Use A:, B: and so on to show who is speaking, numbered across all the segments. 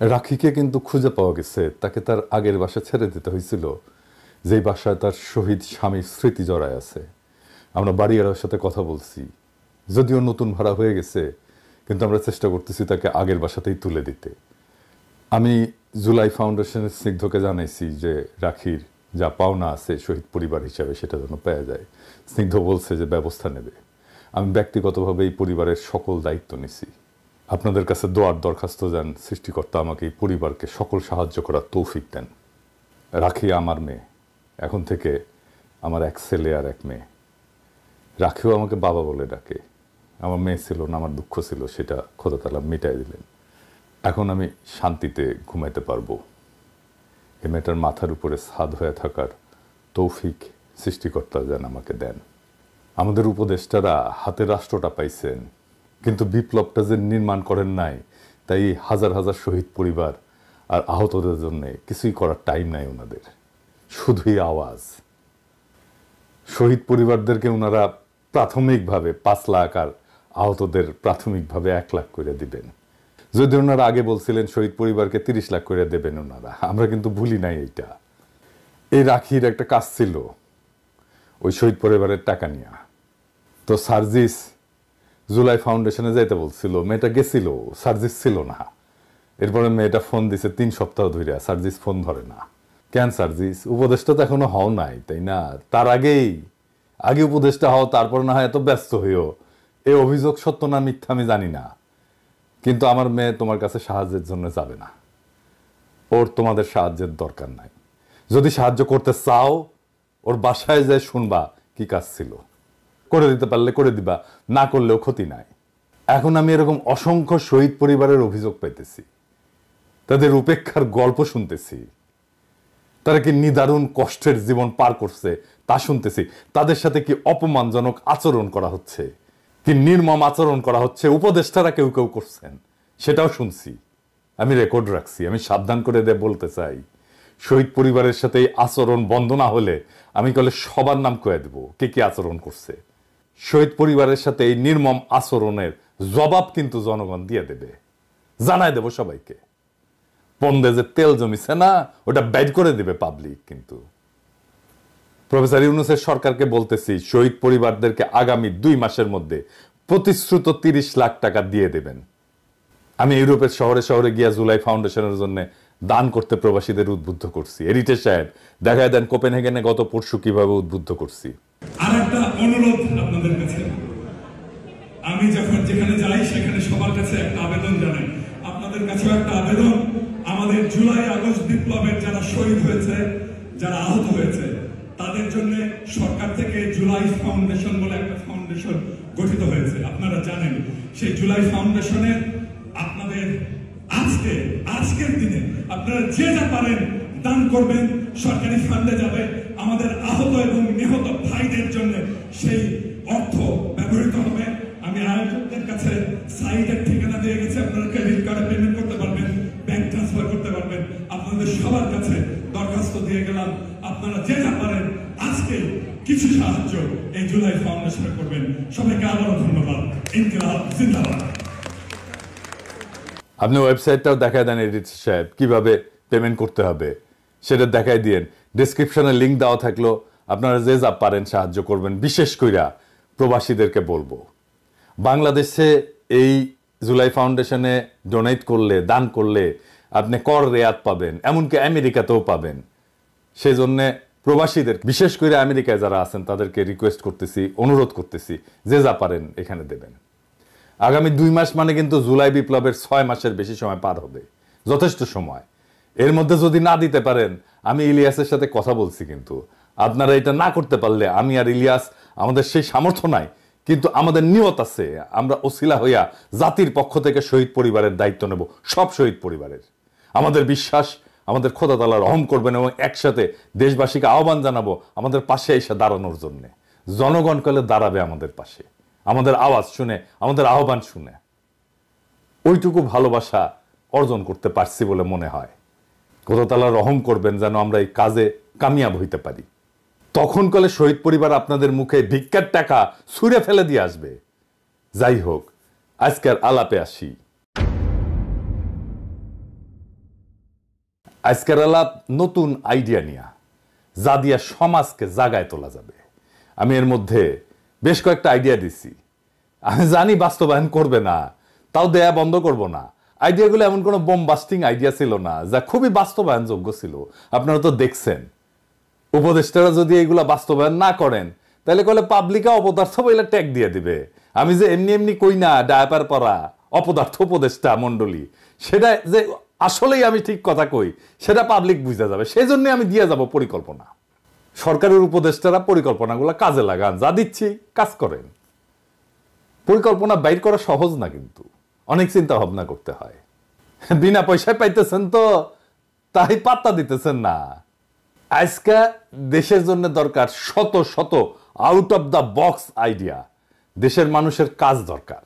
A: রাখিকে কিন্তু খুঁজে পাওয়া গেছে, তাকে তার আগের বাসা ছেড়ে দিতে হয়েছিল, যেই বাসায় তার শহীদ স্বামীর স্মৃতি জড়ায় আছে। আমরা বাড়িওয়ালার সাথে কথা বলছি, যদিও নতুন ভাড়া হয়ে গেছে, কিন্তু আমরা চেষ্টা করতেছি তাকে আগের বাসাতেই তুলে দিতে। আমি জুলাই ফাউন্ডেশনের স্নিগ্ধকে জানাইছি যে রাখির যা পাওনা আছে শহীদ পরিবার হিসাবে সেটা যেন পাওয়া যায়। স্নিগ্ধ বলছে যে ব্যবস্থা নেবে। আমি ব্যক্তিগতভাবে এই পরিবারের সকল দায়িত্ব নিছি। আপনাদের কাছে দোয়ার দরখাস্ত যান, সৃষ্টিকর্তা আমাকে এই পরিবারকে সকল সাহায্য করার তৌফিক দেন। রাখি আমার মেয়ে, এখন থেকে আমার এক ছেলে আর এক মেয়ে। রাখিও আমাকে বাবা বলে ডাকে। আমার মেয়ে ছিল না, আমার দুঃখ ছিল, সেটা খোদা তাআলা মিটাই দিলেন। এখন আমি শান্তিতে ঘুমাইতে পারবো। এই মেয়েটার মাথার উপরে ছাদ হয়ে থাকার তৌফিক সৃষ্টিকর্তা যেন আমাকে দেন। আমাদের উপদেষ্টারা হাতে রাষ্ট্রটা পাইছেন, কিন্তু বিপ্লবটা যে নির্মাণ করেন নাই, তাই হাজার হাজার শহীদ পরিবার আর আহতদের জন্য কিছুই করার টাইম নাই ওনাদের, শুধুই আওয়াজ। শহীদ পরিবারদেরকে ওনারা প্রাথমিকভাবে 5 লাখ আর আহতদের প্রাথমিকভাবে 1 লাখ করে দিবেন। যদি ওনারা আগে বলছিলেন শহীদ পরিবারকে 30 লাখ করে দেবেন ওনারা, আমরা কিন্তু ভুলি নাই এইটা। এই রাখির একটা কাজ ছিল ওই শহীদ পরিবারের টাকা নিয়ে। তো সার্জিস জুলাই ফাউন্ডেশনে যাইতে বলছিল, মেয়েটা গেছিল, সার্জিস ছিল না। এরপরে মেয়েটা ফোন দিছে 3 সপ্তাহ ধরে, সার্জিস ফোন ধরে না। কেন সার্জিস? উপদেষ্টা তো এখনো হও নাই, তাই না? তার আগে উপদেষ্টা হও, তারপর না হয় এত ব্যস্ত হইও। এই অভিযোগ সত্য না মিথ্যা আমি জানি না, কিন্তু আমার মেয়ে তোমার কাছে সাহায্যের জন্য যাবে না। ওর তোমাদের সাহায্যের দরকার নাই। যদি সাহায্য করতে চাও, ওর বাসায় যায় শুনবা কি কাজ ছিল। করে দিতে পারলে করে দিবা, না করলেও ক্ষতি নাই। এখন আমি এরকম অসংখ্য শহীদ পরিবারের অভিযোগ পাইতেছি, তাদের উপেক্ষার গল্প শুনতেছি, তারা কি নিদারুণ কষ্টের জীবন পার করছে তা শুনতেছি। তাদের সাথে কি অপমানজনক আচরণ করা হচ্ছে, কি নির্মম আচরণ করা হচ্ছে, উপদেষ্টারা কেউ কেউ করছেন, সেটাও শুনছি। আমি রেকর্ড রাখছি। আমি সাবধান করে বলতে চাই, শহীদ পরিবারের সাথে এই আচরণ বন্ধ না হলে আমি কলে সবার নাম কয়ে দেব কে কি আচরণ করছে। শহীদ পরিবারের সাথে এই নির্মম আচরণের জবাব কিন্তু জনগণ দিয়ে দেবে, জানাই দেব সবাইকে। পন্দে যে তেল জমিছে না, ওটা বাইর করে দেবে পাবলিক। কিন্তু প্রফেসর ইউনূসের সরকারকে বলতেছি, শহীদ পরিবারদেরকে আগামী 2 মাসের মধ্যে প্রতিশ্রুত 30 লাখ টাকা দিয়ে দেবেন। আমি ইউরোপের শহরে শহরে গিয়া জুলাই ফাউন্ডেশনের জন্য দান করতে প্রবাসীদের উদ্বুদ্ধ করছি। এরিটেজ সাহেব দেখায় দেন কোপেনহেগেনে গত পরশু কিভাবে উদ্বুদ্ধ করছি।
B: আর একটা অনুরোধ আপনাদের কাছে, আমি যখন যেখানে যাই সেখানে সবার কাছে একটা আবেদন জানাই। আপনাদের কাছেও একটা আবেদন, আমাদের জুলাই আগস্ট বিপ্লবের যারা শহীদ হয়েছে, যারা আহত হয়েছে, তাদের জন্য সরকার থেকে জুলাই ফাউন্ডেশন বলে একটা ফাউন্ডেশন গঠিত হয়েছে। আপনারা জানেন সেই জুলাই ফাউন্ডেশনের আপনাদের আজকের দিনে আপনারা যে যা পারেন দান করবেন, সরকারি ফান্ডে যাবে। আমাদের আহত এবং নিহত ভাইদের জন্য সেই অর্থ ব্যবহৃত হবে। আমি আয়োজকদের কাছে সাইটের ঠিকানা দিয়ে গেছি, আপনারা ক্রেডিট কার্ডে পেমেন্ট করতে পারবেন, ব্যাংক ট্রান্সফার করতে পারবেন। আপনাদের সবার কাছে দরখাস্ত দিয়ে গেলাম, আপনারা যে যা পারেন আজকে কিছু সাহায্য এই জুলাই ফাউন্ডেশনে করবেন। সবাইকে আবারও ধন্যবাদ। ইনকিলাব জিন্দাবাদ।
A: আপনি ওয়েবসাইটটাও দেখায় দেন এডিটর সাহেব, কিভাবে পেমেন্ট করতে হবে সেটা দেখাই দিয়েন। ডেসক্রিপশনে লিঙ্ক দেওয়া থাকলো, আপনারা যে যা পারেন সাহায্য করবেন। বিশেষ কইরা প্রবাসীদেরকে বলবো, বাংলাদেশে এই জুলাই ফাউন্ডেশনে ডোনেট করলে, দান করলে আপনি কর রেয়াত পাবেন, এমনকি আমেরিকাতেও পাবেন। সেই জন্য প্রবাসীদের, বিশেষ করে আমেরিকায় যারা আছেন, তাদেরকে রিকোয়েস্ট করতেছি, অনুরোধ করতেছি, যে যা পারেন এখানে দেবেন। আগামী 2 মাস মানে কিন্তু জুলাই বিপ্লবের 6 মাসের বেশি সময় পার হবে, যথেষ্ট সময়। এর মধ্যে যদি না দিতে পারেন, আমি ইলিয়াসের সাথে কথা বলছি, কিন্তু আপনারা এটা না করতে পারলে আমি আর ইলিয়াস, আমাদের সেই সামর্থ্য নাই, কিন্তু আমাদের নিয়ত আছে। আমরা ওসিলা হইয়া জাতির পক্ষ থেকে শহীদ পরিবারের দায়িত্ব নেব, সব শহীদ পরিবারের। আমাদের বিশ্বাস, আমাদের খোদা তাআলা রহম করবেন, এবং একসাথে দেশবাসীকে আহ্বান জানাবো আমাদের পাশে এসে দাঁড়ানোর জন্য। জনগণ কালে দাঁড়াবে আমাদের পাশে, আমাদের আওয়াজ শুনে, আমাদের আহ্বান শুনে। ওইটুকু ভালোবাসা অর্জন করতে পারছি বলে মনে হয়। খোদা তাআলা রহম করবেন যেন আমরা এই কাজে কামিয়াব হইতে পারি। তখন কালে শহীদ পরিবার আপনাদের মুখে ভিক্ষার টাকা ছুঁড়ে ফেলে দিয়ে আসবে। যাই হোক, আজকের আলাপে আসি। আজকের আলাপ নতুন আইডিয়া নিয়া, যা দিয়া সমাজকে জাগায় তোলা যাবে। আমি এর মধ্যে বেশ কয়েকটা আইডিয়া দিছি। আমি জানি বাস্তবায়ন করবে না, তাও দেয়া বন্ধ করব না। আইডিয়াগুলো এমন কোনো বোমবাস্টিং আইডিয়া ছিল না, যা খুবই বাস্তবায়নযোগ্য ছিল। আপনারা তো দেখছেন, উপদেষ্টারা যদি এইগুলা বাস্তবায়ন না করেন তাহলে কলে পাবলিকা অপদার্থ বইলে ট্যাগ দিয়ে দিবে। আমি যে এমনি এমনি কই না ডায়াপার পরা অপদার্থ উপদেষ্টা মন্ডলী, সেটা যে আসলেই আমি ঠিক কথা কই সেটা পাবলিক বুঝা যাবে। সেই জন্য আমি দিয়ে যাব পরিকল্পনা। সরকারের উপদেষ্টারা পরিকল্পনাগুলো কাজে লাগান, যা দিচ্ছি কাজ করেন। পরিকল্পনা বাইর করা সহজ না, কিন্তু অনেক চিন্তা ভাবনা করতে হয়। বিনা পয়সায় পাইতেছেন তো, তাই পাত্তা দিতেছেন না। আজকে দেশের জন্য দরকার শত শত out of the box idea. দেশের মানুষের কাজ দরকার,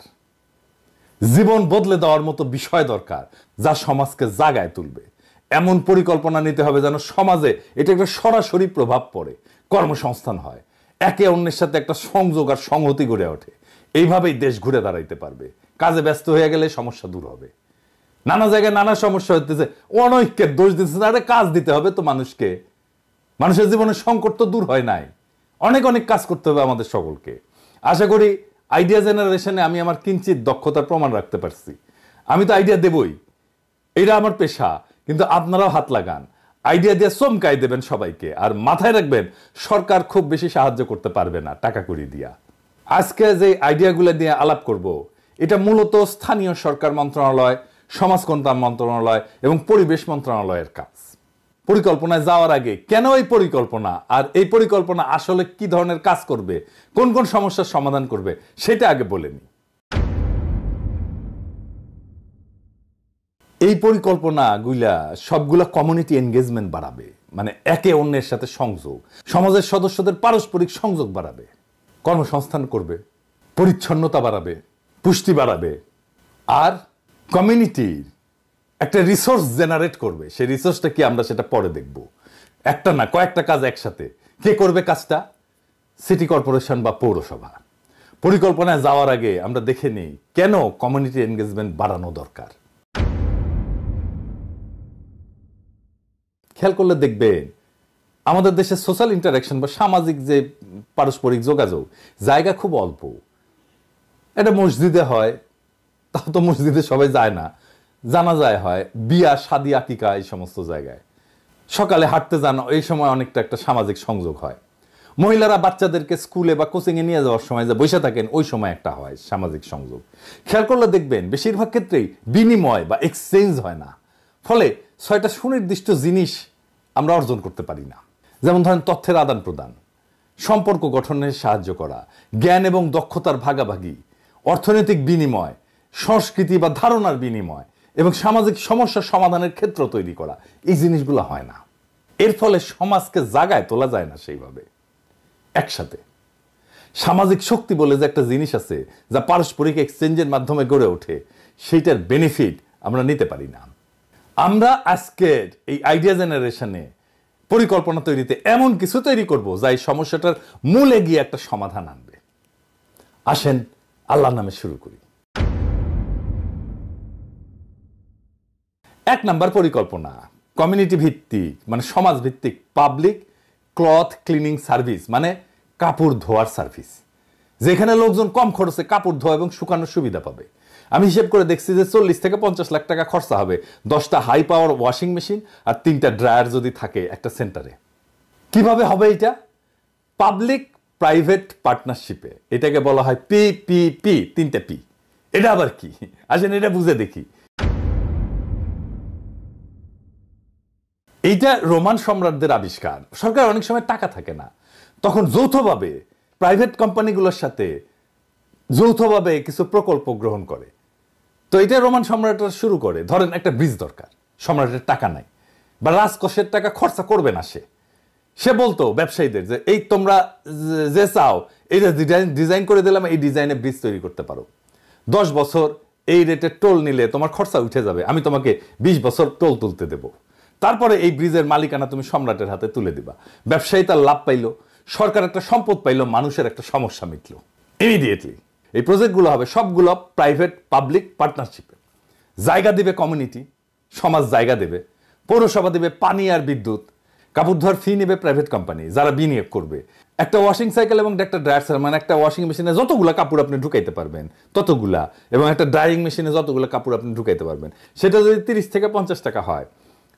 A: জীবন বদলে দেওয়ার মতো বিষয় দরকার, যা সমাজকে জাগায় তুলবে। এমন পরিকল্পনা নিতে হবে যেন সমাজে এটা একটা সরাসরি প্রভাব পড়ে, কর্মসংস্থান হয়, একে অন্যের সাথে একটা সংযোগ আর সংহতি গড়ে ওঠে। এইভাবেই দেশ ঘুরে দাঁড়াইতে পারবে। কাজে ব্যস্ত হয়ে গেলে সমস্যা দূর হবে। নানা জায়গায় নানা সমস্যা হতেছে, অনৈক্যের দোষ দিতেছে। আরে কাজ দিতে হবে তো মানুষকে। মানুষের জীবনের সংকট তো দূর হয় নাই। অনেক অনেক কাজ করতে হবে আমাদের সকলকে। আশা করি আইডিয়া জেনারেশনে আমি আমার কিঞ্চিত দক্ষতার প্রমাণ রাখতে পারছি। আমি তো আইডিয়া দেবই, এটা আমার পেশা, কিন্তু আপনারাও হাত লাগান, আইডিয়া দিয়ে চমকাই দেবেন সবাইকে। আর মাথায় রাখবেন, সরকার খুব বেশি সাহায্য করতে পারবে না টাকা কড়ি দিয়া। আজকে যে আইডিয়াগুলো দিয়ে আলাপ করব, এটা মূলত স্থানীয় সরকার মন্ত্রণালয়, সমাজ কল্যাণ মন্ত্রণালয় এবং পরিবেশ মন্ত্রণালয়ের কাজ। পরিকল্পনায় যাওয়ার আগে কেন এই পরিকল্পনা, আর এই পরিকল্পনা আসলে কি ধরনের কাজ করবে, কোন কোন সমস্যার সমাধান করবে, সেটা আগে বলে নিই। এই পরিকল্পনাগুলা সবগুলা কমিউনিটি এনগেজমেন্ট বাড়াবে, মানে একে অন্যের সাথে সংযোগ, সমাজের সদস্যদের পারস্পরিক সংযোগ বাড়াবে, কর্মসংস্থান করবে, পরিচ্ছন্নতা বাড়াবে, পুষ্টি বাড়াবে, আর কমিউনিটির একটা রিসোর্স জেনারেট করবে। সেই রিসোর্সটা কি আমরা সেটা পরে দেখব। একটা না, কয়েকটা কাজ একসাথে। কে করবে কাজটা? সিটি কর্পোরেশন বা পৌরসভা। পরিকল্পনায় যাওয়ার আগে আমরা দেখে নিই কেন কমিউনিটি এনগেজমেন্ট বাড়ানো দরকার। খেয়াল করলে দেখবেন, আমাদের দেশে সোশ্যাল ইন্টারাকশন বা সামাজিক যে পারস্পরিক যোগাযোগ জায়গা খুব অল্প। এটা মসজিদে হয়, তাও তো মসজিদে সবাই যায় না। জানাজায় হয়, বিয়া, শাদী, আকিকা, এই সমস্ত জায়গায় সকালে হাঁটতে যান, এই সময় অনেকটা একটা সামাজিক সংযোগ হয়। মহিলারা বাচ্চাদেরকে স্কুলে বা কোচিংয়ে নিয়ে যাওয়ার সময় যে বসে থাকেন, ওই সময় একটা হয় সামাজিক সংযোগ। খেয়াল করলে দেখবেন বেশিরভাগ ক্ষেত্রেই বিনিময় বা এক্সচেঞ্জ হয় না। ফলে 6টা সুনির্দিষ্ট জিনিস আমরা অর্জন করতে পারি না। যেমন ধরেন তথ্যের আদান প্রদান, সম্পর্ক গঠনে সাহায্য করা, জ্ঞান এবং দক্ষতার ভাগাভাগি, অর্থনৈতিক বিনিময়, সংস্কৃতি বা ধারণার বিনিময় এবং সামাজিক সমস্যা সমাধানের ক্ষেত্র তৈরি করা। এই জিনিসগুলো হয় না। এর ফলে সমাজকে জাগায় তোলা যায় না সেইভাবে একসাথে। সামাজিক শক্তি বলে যে একটা জিনিস আছে, যা পারস্পরিক এক্সচেঞ্জের মাধ্যমে গড়ে ওঠে, সেইটার বেনিফিট আমরা নিতে পারি না। আমরা আজকের এই আইডিয়া জেনারেশনে পরিকল্পনা তৈরিতে এমন কিছু তৈরি করব যা এই সমস্যাটার মূলে গিয়ে একটা সমাধান আনবে। আসেন আল্লাহর নামে শুরু করি। 1 নাম্বার পরিকল্পনা, কমিউনিটি ভিত্তিক মানে সমাজ ভিত্তিক পাবলিক ক্লথ ক্লিনিং সার্ভিস, মানে কাপড় ধোয়ার সার্ভিস, যেখানে লোকজন কম খরচে কাপড় ধোয়া এবং শুকানোর সুবিধা পাবে। আমি হিসেব করে দেখছি যে 40 থেকে 50 লাখ টাকা খরচা হবে 10টা হাই পাওয়ার ওয়াশিং মেশিন আর 3টা ড্রায়ার যদি থাকে একটা সেন্টারে। কিভাবে হবে এটা? পাবলিক প্রাইভেট পার্টনারশিপে। এটাকে বলা হয় পিপিপি, 3টা পি। এটা আবার কি? আসেন এটা বুঝে দেখি। এইটা রোমান সম্রাটদের আবিষ্কার। সরকার অনেক সময় টাকা থাকে না, তখন যৌথভাবে প্রাইভেট কোম্পানিগুলোর সাথে যৌথভাবে কিছু প্রকল্প গ্রহণ করে। তো এটা রোমান সম্রাটরা শুরু করে। ধরেন একটা ব্রিজ দরকার, সম্রাটের টাকা নাই বা রাজকোষের টাকা খরচা করবে না, সে বলতো ব্যবসায়ীদের যে এই তোমরা যে চাও এই ডিজাইন করে দিলাম, এই ডিজাইনে ব্রিজ তৈরি করতে পারো। 10 বছর এই রেটে টোল নিলে তোমার খরচা উঠে যাবে, আমি তোমাকে 20 বছর টোল তুলতে দেব। তারপরে এই ব্রিজের মালিকানা তুমি সম্রাটের হাতে তুলে দিবা। ব্যবসায়ী তার লাভ পাইলো, সরকার একটা সম্পদ পাইলো, মানুষের একটা সমস্যা মিটলো ইমিডিয়েটলি। এই প্রজেক্টগুলো হবে সবগুলো প্রাইভেট পাবলিক পার্টনারশিপে। জায়গা দিবে কমিউনিটি, সমাজ জায়গা দেবে, পৌরসভা দেবে পানি আর বিদ্যুৎ, কাপড় ধোয়ার ফি নেবে প্রাইভেট কোম্পানি যারা বিনিয়োগ করবে। একটা ওয়াশিং সাইকেল এবং একটা ড্রায়ার, মানে একটা ওয়াশিং মেশিনে যতগুলা কাপড় আপনি ঢুকাইতে পারবেন ততগুলা, এবং একটা ড্রাইং মেশিনে যতগুলো কাপড় আপনি ঢুকাইতে পারবেন, সেটা যদি 30 থেকে 50 টাকা হয়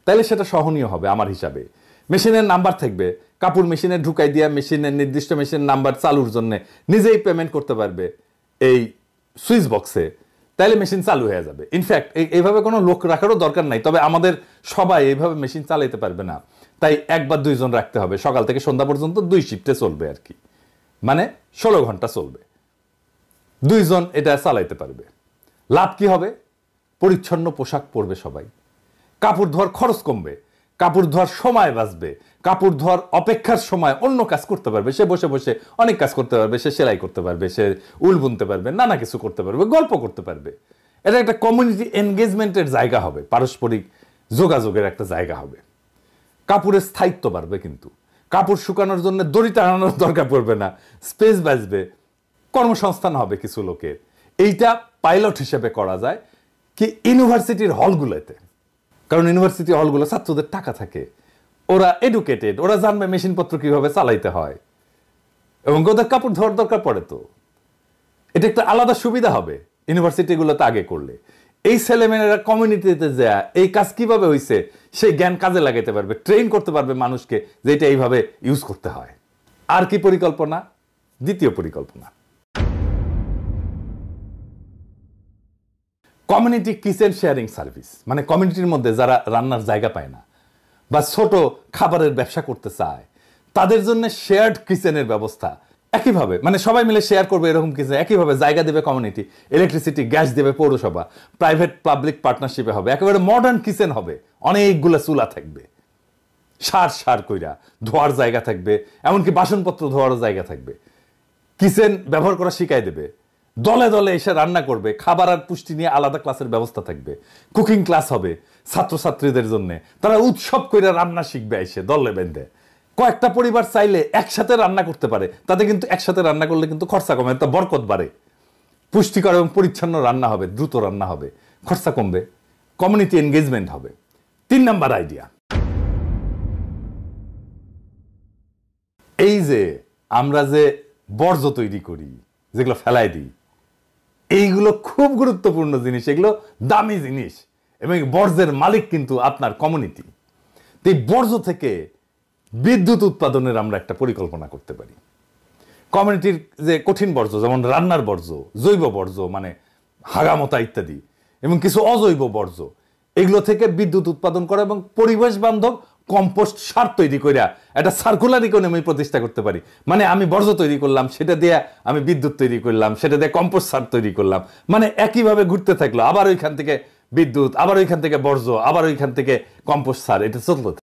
A: তাহলে সেটা সহনীয় হবে আমার হিসাবে। মেশিনের নাম্বার থাকবে, কাপড় মেশিনে ঢুকাই দিয়া মেশিনের নির্দিষ্ট মেশিনের নাম্বার চালুর জন্য নিজেই পেমেন্ট করতে পারবে এই সুইচ বক্সে, তাহলে মেশিন চালু হয়ে যাবে। ইনফ্যাক্ট এইভাবে কোনো লোক রাখারও দরকার নাই, তবে আমাদের সবাই এইভাবে মেশিন চালাইতে পারবে না, তাই 1 বা 2 জন রাখতে হবে। সকাল থেকে সন্ধ্যা পর্যন্ত 2 শিফটে চলবে আর কি, মানে 16 ঘন্টা চলবে, 2 জন এটা চালাইতে পারবে। লাভ কি হবে? পরিচ্ছন্ন পোশাক পরবে সবাই, কাপড় ধোয়ার খরচ কমবে, কাপড় ধোয়ার সময় বাঁচবে, কাপড় ধোয়ার অপেক্ষার সময় অন্য কাজ করতে পারবে, সে বসে বসে অনেক কাজ করতে পারবে, সে সেলাই করতে পারবে, সে উল বুনতে পারবে, নানা কিছু করতে পারবে, গল্প করতে পারবে। এটা একটা কমিউনিটি এনগেজমেন্টের জায়গা হবে, পারস্পরিক যোগাযোগের একটা জায়গা হবে। কাপড়ের স্থায়িত্ব বাড়বে, কিন্তু কাপড় শুকানোর জন্য দড়ি টানানোর দরকার পড়বে না, স্পেস বাঁচবে, কর্মসংস্থান হবে কিছু লোকের। এইটা পাইলট হিসেবে করা যায় কি ইউনিভার্সিটির হলগুলোতে, কারণ ইউনিভার্সিটি হলগুলো ছাত্রদের টাকা থাকে, ওরা এডুকেটেড, ওরা জানবে মেশিনপত্র কিভাবে চালাইতে হয়, এবং ওদের কাপড় ধোয়ার দরকার পড়ে। তো এটা একটা আলাদা সুবিধা হবে ইউনিভার্সিটিগুলোতে আগে করলে। এই ছেলেমেয়েরা কমিউনিটিতে যা এই কাজ কিভাবে হয়েছে সেই জ্ঞান কাজে লাগাইতে পারবে, ট্রেন করতে পারবে মানুষকে যে এটা এইভাবে ইউজ করতে হয়। আর কি পরিকল্পনা? দ্বিতীয় পরিকল্পনা, কমিউনিটি কিচেন শেয়ারিং সার্ভিস, মানে কমিউনিটির মধ্যে যারা রান্নার জায়গা পায় না বা ছোট খাবারের ব্যবসা করতে চায় তাদের জন্য শেয়ার্ড কিচেনের ব্যবস্থা। একইভাবে মানে সবাই মিলে শেয়ার করবে এরকম কিচেন, একইভাবে জায়গা দেবে কমিউনিটি, ইলেকট্রিসিটি গ্যাস দেবে পৌরসভা, প্রাইভেট পাবলিক পার্টনারশিপে হবে, একেবারে মডার্ন কিচেন হবে, অনেকগুলো চুলা থাকবে, সার কইরা ধোয়ার জায়গা থাকবে, এমনকি বাসনপত্র ধোয়ারও জায়গা থাকবে, কিচেন ব্যবহার করা শিখাই দেবে, দলে দলে এসে রান্না করবে, খাবার আর পুষ্টি নিয়ে আলাদা ক্লাসের ব্যবস্থা থাকবে, কুকিং ক্লাস হবে ছাত্রছাত্রীদের জন্য, তারা উৎসব করে রান্না শিখবে এসে দলে বেঁধে। কয়েকটা পরিবার চাইলে একসাথে রান্না করতে পারে, তাতে কিন্তু একসাথে রান্না করলে কিন্তু খরচা কমে, তা বরকত বাড়ে, পুষ্টিকর এবং পরিচ্ছন্ন রান্না হবে, দ্রুত রান্না হবে, খরচা কমবে, কমিউনিটি এনগেজমেন্ট হবে। 3 নাম্বার আইডিয়া, এই যে আমরা যে বর্জ্য তৈরি করি, যেগুলো ফেলাই দিই, এইগুলো খুব গুরুত্বপূর্ণ জিনিস, এগুলো দামি জিনিস, এবং বর্জ্যের মালিক কিন্তু আপনার কমিউনিটি। এই বর্জ্য থেকে বিদ্যুৎ উৎপাদনের আমরা একটা পরিকল্পনা করতে পারি। কমিউনিটির যে কঠিন বর্জ্য, যেমন রান্নার বর্জ্য, জৈব বর্জ্য মানে হাগামতা ইত্যাদি, এবং কিছু অজৈব বর্জ্য, এগুলো থেকে বিদ্যুৎ উৎপাদন করা এবং পরিবেশ বান্ধব কম্পোস্ট সার তৈরি করে একটা সার্কুলার ইকোনমি প্রতিষ্ঠা করতে পারি। মানে আমি বর্জ্য তৈরি করলাম, সেটা দিয়ে আমি বিদ্যুৎ তৈরি করলাম, সেটা দিয়ে কম্পোস্ট সার তৈরি করলাম, মানে একইভাবে ঘুরতে থাকলো, আবার ওইখান থেকে বিদ্যুৎ, আবার ওইখান থেকে বর্জ্য, আবার ওইখান থেকে কম্পোস্ট সার, এটা চলতে